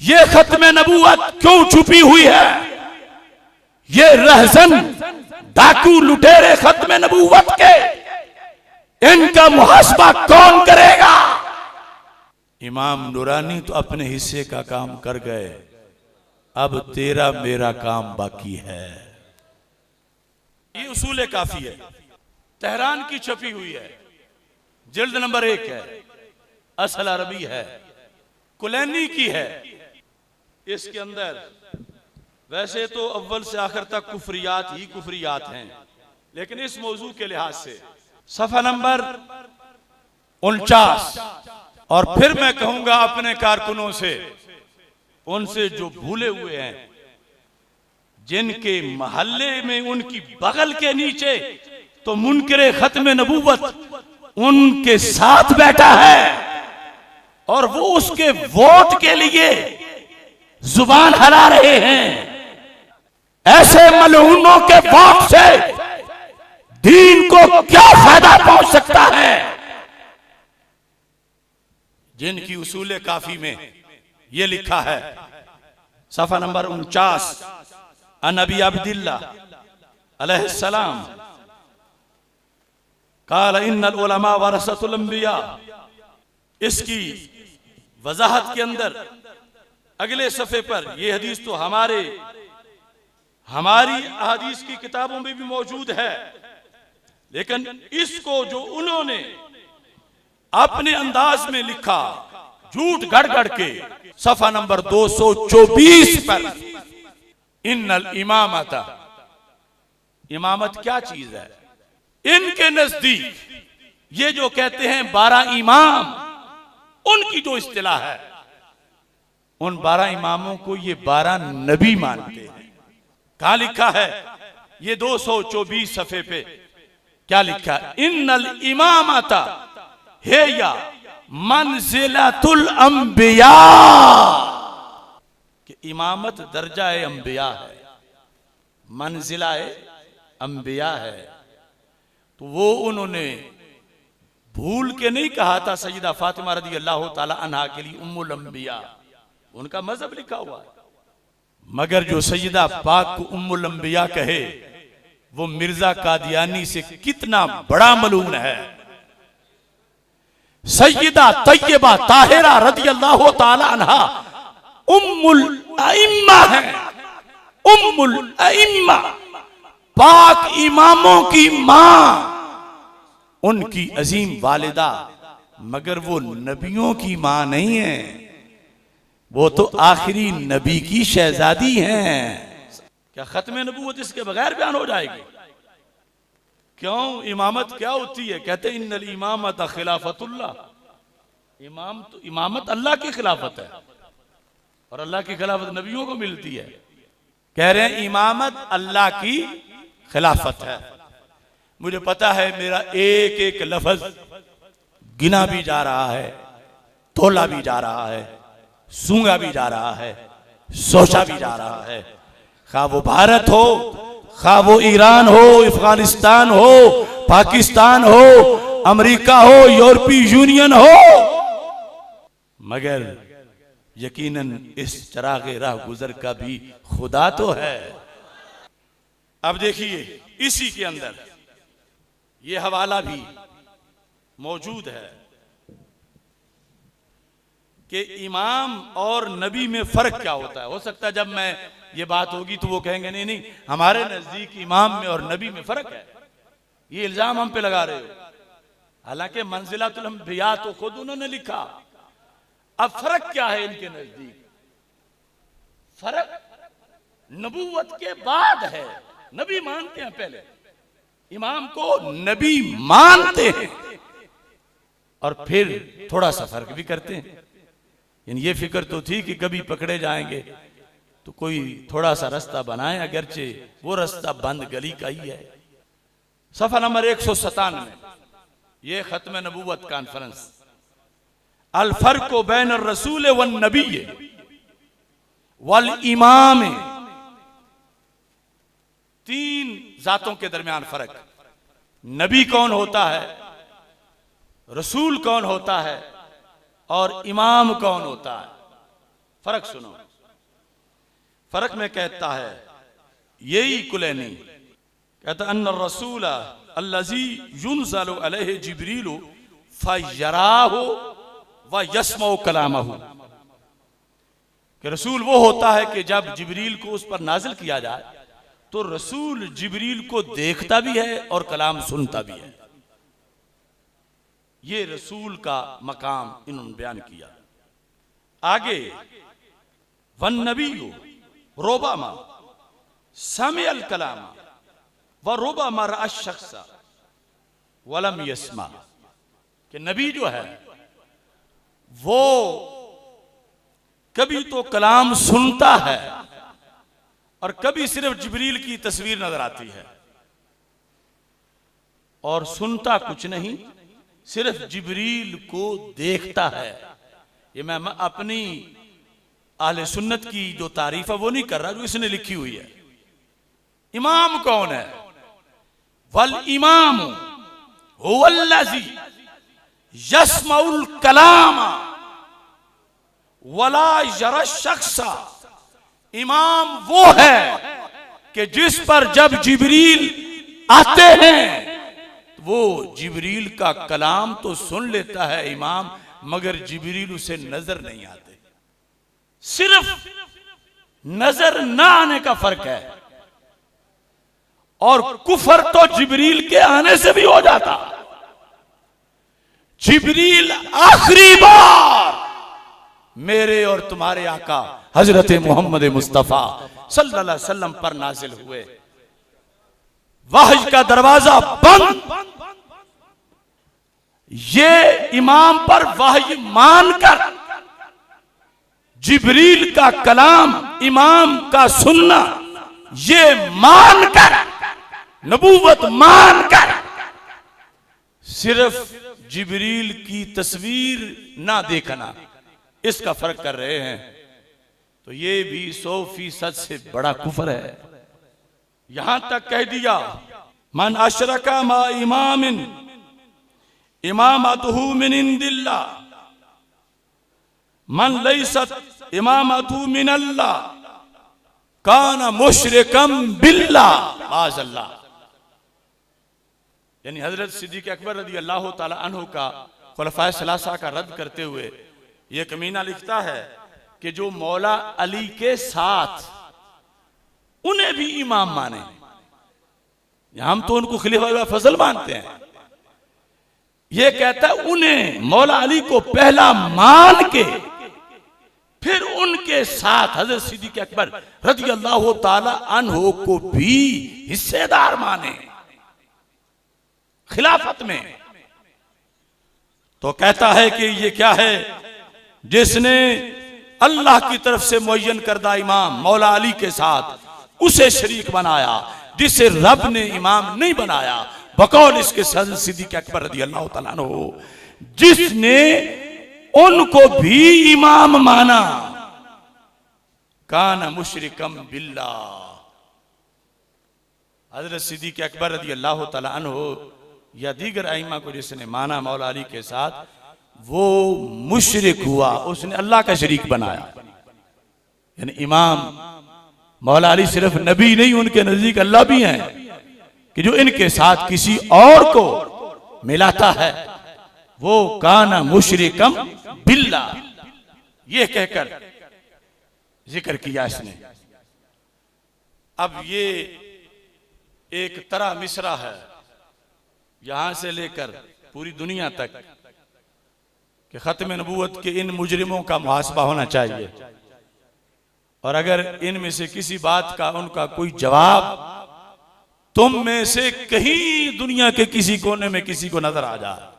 ये खत्म नबूवत क्यों छुपी हुई है? ये रहजन डाकू लुटेरे खत्म नबूवत के, इनका मुहासबा कौन करेगा? इमाम नूरानी तो अपने हिस्से का काम कर गए, अब तेरा मेरा काम बाकी है। ये उसूल काफी है, तेहरान की छपी हुई है, जिल्द नंबर 1 है, असल अरबी है, कुलैनी की है। इसके अंदर वैसे तो अव्वल से आखिर तक कुफरियात ही कुफरियात हैं, लेकिन इस मौजू के लिहाज से सफा नंबर 49, और फिर मैं कहूंगा अपने कारकुनों से, उनसे जो भूले हुए हैं, जिनके महल्ले में उनकी बगल के नीचे तो मुनकरे खत्म नबूवत उनके साथ बैठा है और वो उसके वोट के लिए जुबान हला रहे हैं। ऐसे मलऊनों के वोट से दीन को क्या फायदा पहुंच सकता है? जिनकी उसूल काफी में यह लिखा है, सफा नंबर 49, अन अबी अब्दिल्लाह अलैहिस्सलाम काल इन्नल उलमा वरसतुल अंबिया। इसकी वजाहत के अंदर अगले सफे पर यह हदीस तो हमारी अहादीस की किताबों में भी मौजूद है, लेकिन इसको जो उन्होंने अपने अंदाज में लिखा झूठ गढ़ गढ़ के, सफा नंबर 224 पर, इन्नल इमामता, इमामत क्या चीज है? इनके नजदीक ये जो कहते हैं 12 इमाम, उनकी जो इस्तिलाह है, उन 12 इमामों को ये 12 नबी मानते हैं। कहां लिखा है? ये 224 सफे पे क्या लिखा है? इन्नल इमामता है या मंजिलतुल अंबिया, कि इमामत दर्जा अंबिया है, मंजिला अंबिया है। तो वो उन्होंने भूल के नहीं कहा था सैयदा फातिमा रज़ी अल्लाह ताला अन्हा के लिए उम्मुल अंबिया, उनका मजहब लिखा हुआ है। मगर जो सैयदा पाक को उम्मुल अंबिया कहे, वो मिर्जा कादियानी से कितना बड़ा मलून है। सैयदा तैयबा ताहिरा रज़ी अल्लाह ताला अन्हा उम्मुल अइम्मा है, उम्मुल अइम्मा, पाक इमामों की मां, उनकी अजीम वालिदा, मगर वो नबियों की मां नहीं है, वो तो आखिरी नबी की शहजादी हैं। क्या खत्म नबूवत इसके बगैर बयान हो जाएगी? क्यों? इमामत क्या होती है? कहते हैं इन्नल इमामत खिलाफतुल्लाह, इमामत अल्लाह की खिलाफत है, और अल्लाह की खिलाफत नबियों को मिलती है। कह रहे हैं इमामत अल्लाह की खिलाफत है। मुझे पता है मेरा एक एक लफ्ज गिना भी जा रहा है, तोला भी जा रहा है, सूंघा भी जा रहा है, सोचा भी जा रहा है। खा वो भारत हो, खा वो ईरान हो, अफगानिस्तान हो, पाकिस्तान हो, अमेरिका हो, यूरोपीय यूनियन हो, मगर यकीनन इस चरागे राह गुजर का भी खुदा तो है। अब देखिए इसी के अंदर ये हवाला भी मौजूद है कि इमाम और नबी में फर्क क्या होता है। हो सकता है जब मैं ये बात होगी तो वो कहेंगे नहीं नहीं हमारे नजदीक इमाम में और नबी में फर्क है, ये इल्जाम हम पे लगा रहे हो। हालांकि मंजिलतुल अंबिया तो खुद उन्होंने लिखा। अब फर्क क्या है इनके नजदीक? फर्क नबूवत के बाद है। नबी मानते हैं, पहले इमाम को नबी मानते हैं और फिर थोड़ा सा फर्क भी करते हैं। ये फिक्र तो थी कि कभी पकड़े जाएंगे तो कोई थोड़ा सा रास्ता बनाए, अगरचे वो रास्ता बंद गली का ही है। सफा नंबर 197, ये खत्म नबूवत कॉन्फ्रेंस, अल फर्क बैन रसूल वन नबी वल इमाम, 3 जातों के दरमियान फर्क। नबी कौन होता है, रसूल कौन होता है और इमाम कौन होता है। फर्क सुनो, फर्क में कहता है यही कुलैनी कहता अन्न रसूल अल्लज़ी युनज़लु अलैहि जिब्रील फयराहु व यस्मउ कलामहु, कि रसूल वो होता है कि जब जिब्रील को उस पर नाजिल किया जाए तो रसूल जिब्रील को देखता भी है और कलाम सुनता भी है। ये रसूल का मकाम इन्होंने बयान किया। आगे वन नबी रोबामा समिअल कलामा व रोबामा रअ शख्स वलम यस्मा, कि नबी जो है वो कभी तो कलाम सुनता है और कभी सिर्फ जिब्रील की तस्वीर नजर आती है, और सुनता कुछ नहीं, सिर्फ जिब्रील को देखता है। ये मैं अपनी आले सुन्नत की जो तारीफ है वो नहीं कर रहा, जो इसने लिखी हुई है। इमाम कौन है? वल इमाम हुवल्लज़ी यस्मउल कलामा वला यरा शख्सा, इमाम वो है कि जिस पर जब जिब्रील आते हैं वो जिब्रील का कलाम तो सुन लेता है इमाम, मगर जिब्रील उसे नजर नहीं आते। सिर्फ नजर ना आने का फर्क है, और कुफर तो जिब्रील के आने से भी हो जाता। जिब्रील आखिरी बार मेरे और तुम्हारे आका हजरत मोहम्मद मुस्तफा सल्लल्लाहु अलैहि वसल्लम पर नाजिल हुए, वहय का दरवाजा बंद, ये इमाम पर वहय मानकर जिब्रील का कलाम इमाम का सुनना, ये मानकर नबूवत मानकर सिर्फ जिब्रील की तस्वीर ना देखना, इसका फर्क कर रहे हैं। तो ये भी 100% से बड़ा कुफर है। यहां तक कह दिया मन अशरका मा इमामिन इमामतहु मिन इंदिल्लाह मन लैसत इमामतहु मिन अल्लाह काना मुशरिकम बिल्लाह माज़अल्लाह। यानी हजरत सिद्दीक़ अकबर रज़ी अल्लाह ताला अन्हु का खुलफाए सलासा का रद्द करते हुए ये कमीना लिखता है कि जो मौला अली के साथ उन्हें भी इमाम माने, हम तो उनको खलीफा फजल मानते हैं, ये कहता है उन्हें मौला अली को पहला मान के फिर उनके साथ हजरत सिद्दीक़ अकबर रज़ी अल्लाह ताला अन्हु को भी हिस्सेदार माने खिलाफत में। तो कहता है कि ये क्या है, जिसने अल्लाह की तरफ से मुअय्यन करदा इमाम मौला अली के साथ उसे शरीक बनाया, जिसे रब ने इमाम नहीं बनाया, बकौल इसके हज़रत सिद्दीक़ अकबर रज़ी अल्लाह तआला अन्हु, जिसने उनको भी इमाम माना, काना मुशरिकम बिल्लाह। हज़रत सिद्दीक़ अकबर रज़ी अल्लाह तआला अन्हु या दीगर आइमा को जिसने माना मौला अली के साथ, वो मुशरिक हुआ, उसने अल्लाह का शरीक बनाया। यानी इमाम मौला अली सिर्फ नबी नहीं, उनके नजदीक अल्लाह भी हैं, कि जो इनके साथ किसी और को मिलाता है वो काना मुशरिकम बिल्लाह, ये कहकर जिक्र किया इसने। अब ये एक तरह मिसरा है यहां से लेकर पूरी दुनिया तक कि खत्म नबूवत के इन मुजरिमों का मुहासबा होना चाहिए, और अगर इनमें से किसी बात का उनका कोई जवाब तुम में से कहीं दुनिया के किसी कोने में किसी को नजर आ जाए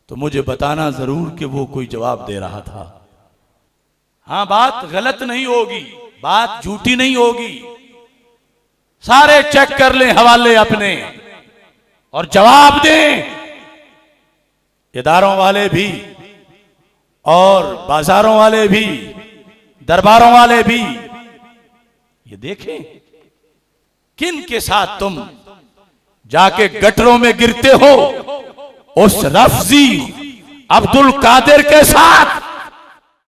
तो मुझे बताना जरूर कि वो कोई जवाब दे रहा था। हाँ, बात गलत नहीं होगी, बात झूठी नहीं होगी, सारे चेक कर लें हवाले अपने और जवाब दें। इदारों वाले भी और बाजारों वाले भी, दरबारों वाले भी, ये देखें किन के साथ तुम जाके गटरों में गिरते हो। उस रफ्जी अब्दुल कादिर के साथ